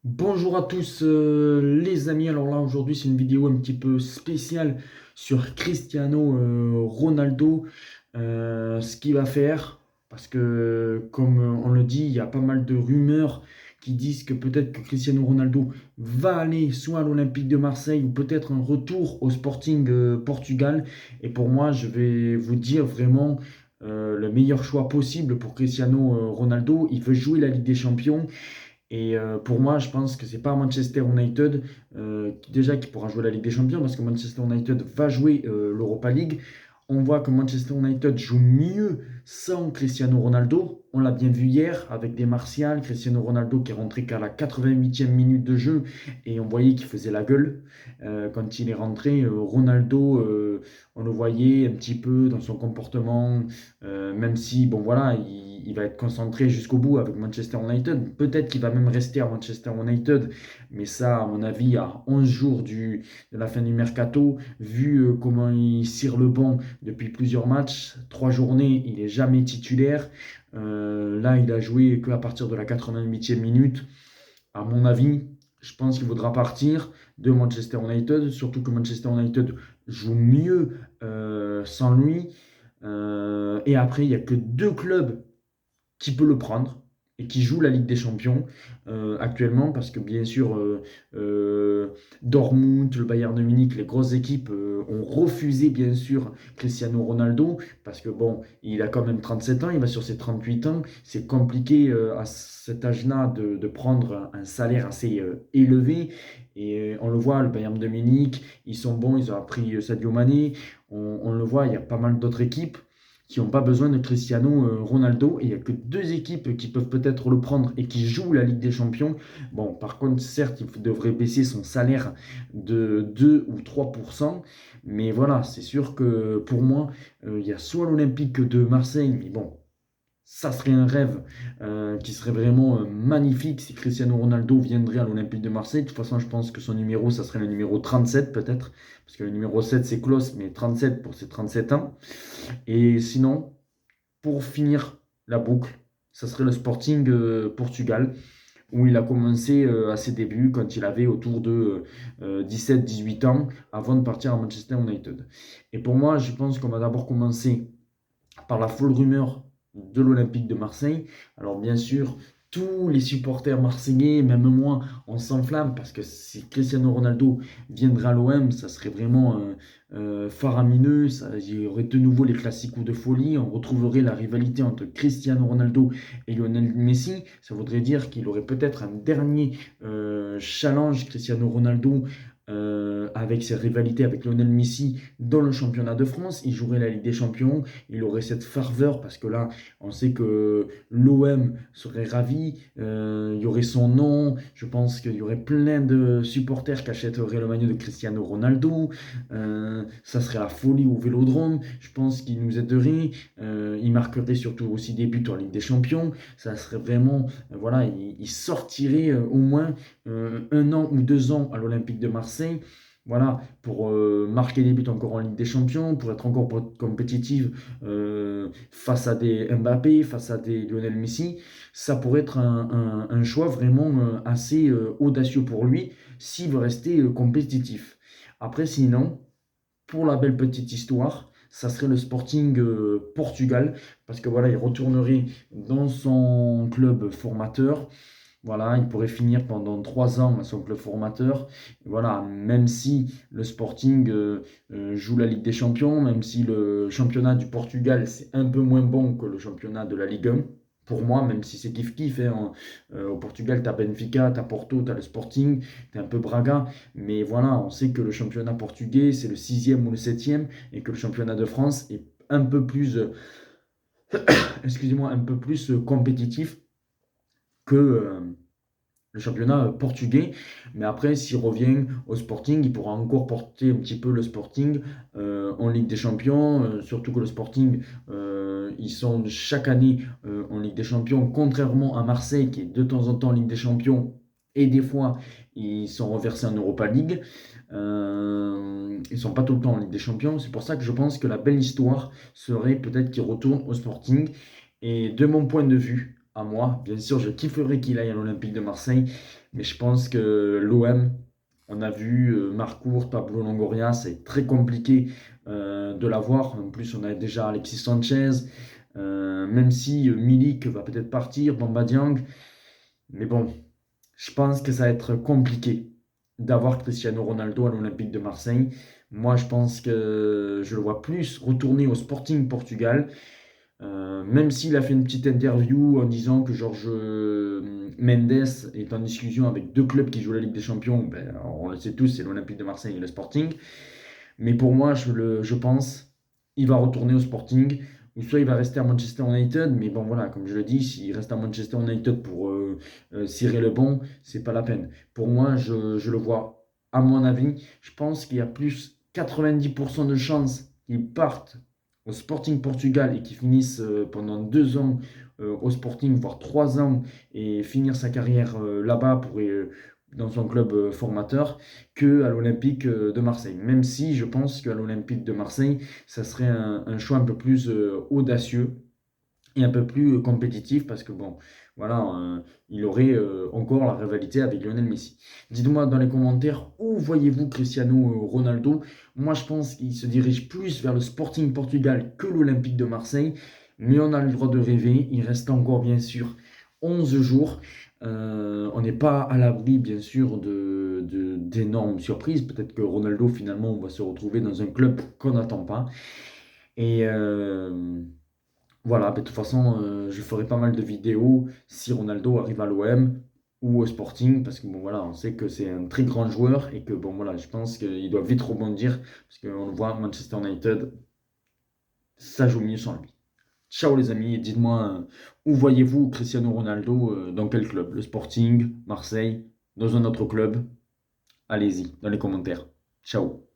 Bonjour à tous les amis, alors là aujourd'hui c'est une vidéo un petit peu spéciale sur Cristiano Ronaldo, ce qu'il va faire, parce que comme on le dit, il y a pas mal de rumeurs qui disent que peut-être que Cristiano Ronaldo va aller soit à l'Olympique de Marseille ou peut-être un retour au Sporting Portugal. Et pour moi je vais vous dire vraiment le meilleur choix possible pour Cristiano Ronaldo. Il veut jouer la Ligue des Champions. Et pour moi, je pense que c'est pas Manchester United déjà qui pourra jouer la Ligue des Champions parce que Manchester United va jouer l'Europa League. On voit que Manchester United joue mieux sans Cristiano Ronaldo. On l'a bien vu hier avec des Martial, Cristiano Ronaldo qui est rentré qu'à la 88e minute de jeu et on voyait qu'il faisait la gueule. Quand il est rentré, Ronaldo, on le voyait un petit peu dans son comportement, même si, bon voilà, il va être concentré jusqu'au bout avec Manchester United. Peut-être qu'il va même rester à Manchester United, mais ça, à mon avis, à 11 jours de la fin du mercato, vu comment il cire le banc depuis plusieurs matchs, 3 journées, il n'est jamais titulaire. Là, il a joué qu'à partir de la 88e minute. À mon avis, je pense qu'il faudra partir de Manchester United, surtout que Manchester United joue mieux sans lui. Et après, il n'y a que deux clubs qui peut le prendre et qui joue la Ligue des Champions actuellement, parce que bien sûr, Dortmund, le Bayern de Munich, les grosses équipes ont refusé bien sûr Cristiano Ronaldo, parce que bon, il a quand même 37 ans, il va sur ses 38 ans, c'est compliqué à cet âge-là de prendre un salaire assez élevé. Et on le voit, le Bayern de Munich, ils sont bons, ils ont appris Sadio Mané, on le voit, il y a pas mal d'autres équipes qui n'ont pas besoin de Cristiano Ronaldo. Et il n'y a que deux équipes qui peuvent peut-être le prendre et qui jouent la Ligue des Champions. Bon, par contre, certes, il devrait baisser son salaire de 2 ou 3%. Mais voilà, c'est sûr que pour moi, il y a soit l'Olympique de Marseille, mais bon, ça serait un rêve qui serait vraiment magnifique si Cristiano Ronaldo viendrait à l'Olympique de Marseille. De toute façon, je pense que son numéro, ça serait le numéro 37 peut-être, parce que le numéro 7 c'est Klose, mais 37 pour ses 37 ans. Et sinon, pour finir la boucle, ça serait le Sporting Portugal, où il a commencé à ses débuts quand il avait autour de 17-18 ans, avant de partir à Manchester United. Et pour moi, je pense qu'on va d'abord commencer par la folle rumeur de l'Olympique de Marseille. Alors bien sûr, tous les supporters marseillais, même moi, on s'enflamme parce que si Cristiano Ronaldo viendrait à l'OM, ça serait vraiment faramineux. Il y aurait de nouveau les classicos de folie. On retrouverait la rivalité entre Cristiano Ronaldo et Lionel Messi. Ça voudrait dire qu'il aurait peut-être un dernier challenge Cristiano Ronaldo avec ses rivalités avec Lionel Messi dans le championnat de France. Il jouerait la Ligue des Champions, il aurait cette ferveur parce que là, on sait que l'OM serait ravi, il y aurait son nom, je pense qu'il y aurait plein de supporters qui achèteraient le maillot de Cristiano Ronaldo, ça serait la folie au Vélodrome, je pense qu'il nous aiderait, il marquerait surtout aussi des buts en Ligue des Champions, ça serait vraiment, voilà, il sortirait au moins 1 an ou 2 ans à l'Olympique de Marseille, voilà, pour marquer des buts encore en Ligue des Champions, pour être encore compétitive face à des Mbappé, face à des Lionel Messi, ça pourrait être un choix vraiment assez audacieux pour lui s'il veut rester compétitif. Après, sinon, pour la belle petite histoire, ça serait le Sporting Portugal, parce que voilà, il retournerait dans son club formateur. Voilà, il pourrait finir pendant 3 ans à son club formateur. Voilà, même si le Sporting joue la Ligue des Champions, même si le championnat du Portugal c'est un peu moins bon que le championnat de la Ligue 1, pour moi, même si c'est kiff-kiff, hein, au Portugal, tu as Benfica, tu as Porto, tu as le Sporting, tu as un peu Braga, mais voilà, on sait que le championnat portugais c'est le sixième ou le septième, et que le championnat de France est un peu plus, excusez-moi, un peu plus compétitif que le championnat portugais. Mais après, s'il revient au Sporting, il pourra encore porter un petit peu le Sporting en Ligue des Champions. Surtout que le Sporting, ils sont chaque année en Ligue des Champions, contrairement à Marseille, qui est de temps en temps en Ligue des Champions. Et des fois, ils sont reversés en Europa League. Ils ne sont pas tout le temps en Ligue des Champions. C'est pour ça que je pense que la belle histoire serait peut-être qu'il retourne au Sporting. Et de mon point de vue, à moi, bien sûr, je kifferais qu'il aille à l'Olympique de Marseille. Mais je pense que l'OM, on a vu Marcourt, Pablo Longoria, c'est très compliqué de l'avoir. En plus, on a déjà Alexis Sanchez, même si Milik va peut-être partir, Bamba Dieng. Mais bon, je pense que ça va être compliqué d'avoir Cristiano Ronaldo à l'Olympique de Marseille. Moi, je pense que je le vois plus retourner au Sporting Portugal. Même s'il a fait une petite interview en disant que Jorge Mendes est en discussion avec deux clubs qui jouent la Ligue des Champions, ben, on le sait tous, c'est l'Olympique de Marseille et le Sporting. Mais pour moi, je pense, il va retourner au Sporting, ou soit il va rester à Manchester United. Mais bon, voilà, comme je le dis, s'il reste à Manchester United pour cirer le bon, c'est pas la peine. Pour moi, je le vois, à mon avis, je pense qu'il y a plus 90% de chances qu'il parte au Sporting Portugal et qu'il finisse pendant 2 ans au Sporting, voire 3 ans, et finir sa carrière là-bas dans son club formateur que à l'Olympique de Marseille. Même si je pense qu'à l'Olympique de Marseille, ça serait un choix un peu plus audacieux et un peu plus compétitif parce que bon, voilà, il aurait encore la rivalité avec Lionel Messi. Dites-moi dans les commentaires où voyez-vous Cristiano Ronaldo. Moi, je pense qu'il se dirige plus vers le Sporting Portugal que l'Olympique de Marseille, mais on a le droit de rêver. Il reste encore bien sûr 11 jours. On n'est pas à l'abri, bien sûr, d'énormes surprises. Peut-être que Ronaldo, finalement, va se retrouver dans un club qu'on n'attend pas. Et voilà, de toute façon, je ferai pas mal de vidéos si Ronaldo arrive à l'OM ou au Sporting, parce que bon, voilà, on sait que c'est un très grand joueur et que bon, voilà, je pense qu'il doit vite rebondir, parce qu'on le voit, Manchester United, ça joue mieux sans lui. Ciao les amis, et dites-moi où voyez-vous Cristiano Ronaldo, dans quel club? Le Sporting, Marseille, dans un autre club? Allez-y, dans les commentaires. Ciao.